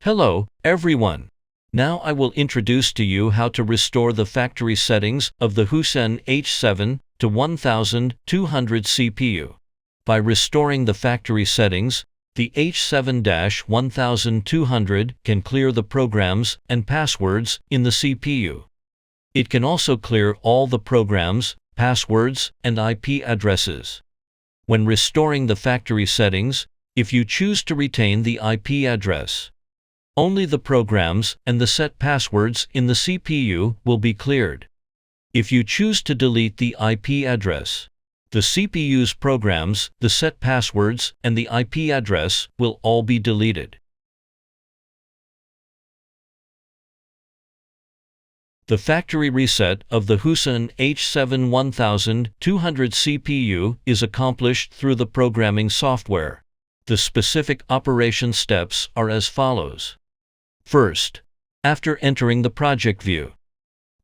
Hello, everyone. Now I will introduce to you how to restore the factory settings of the HUCEEN H7-1200 CPU. By restoring the factory settings, the H7-1200 can clear the programs and passwords in the CPU. It can also clear all the programs, passwords, and IP addresses. When restoring the factory settings, if you choose to retain the IP address, only the programs and the set passwords in the CPU will be cleared. If you choose to delete the IP address, the CPU's programs, the set passwords, and the IP address will all be deleted. The factory reset of the HUCEEN H7-1200 CPU is accomplished through the programming software. The specific operation steps are as follows. First, after entering the project view,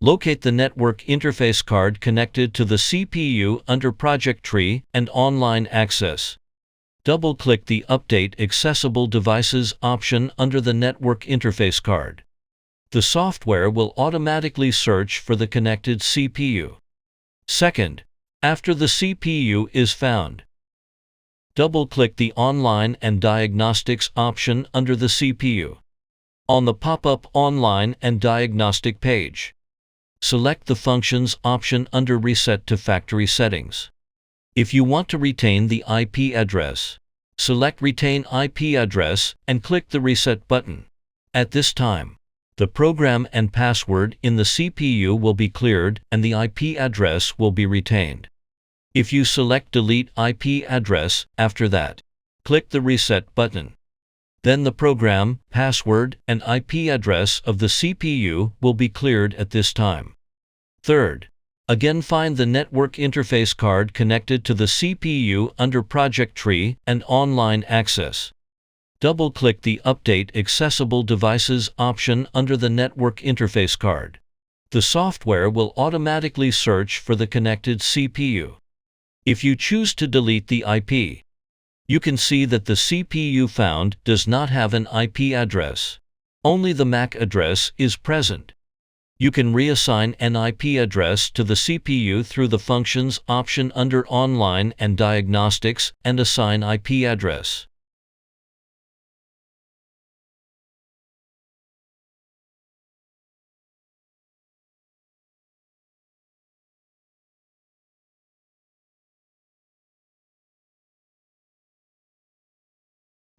locate the network interface card connected to the CPU under Project Tree and Online Access. Double-click the Update Accessible Devices option under the network interface card. The software will automatically search for the connected CPU. Second, after the CPU is found, double-click the Online and Diagnostics option under the CPU. On the pop-up Online and Diagnostic page, select the Functions option under Reset to Factory Settings. If you want to retain the IP address, select Retain IP Address and click the Reset button. At this time, the program and password in the CPU will be cleared and the IP address will be retained. If you select Delete IP Address after that, click the Reset button. Then the program, password, and IP address of the CPU will be cleared at this time. Third, again find the network interface card connected to the CPU under Project Tree and Online Access. Double-click the Update Accessible Devices option under the network interface card. The software will automatically search for the connected CPU. If you choose to delete the IP, you can see that the CPU found does not have an IP address. Only the MAC address is present. You can reassign an IP address to the CPU through the Functions option under Online and Diagnostics and assign IP address.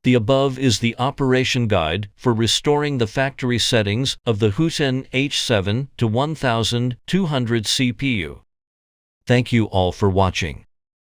The above is the operation guide for restoring the factory settings of the HUCEEN H7-1200 CPU. Thank you all for watching.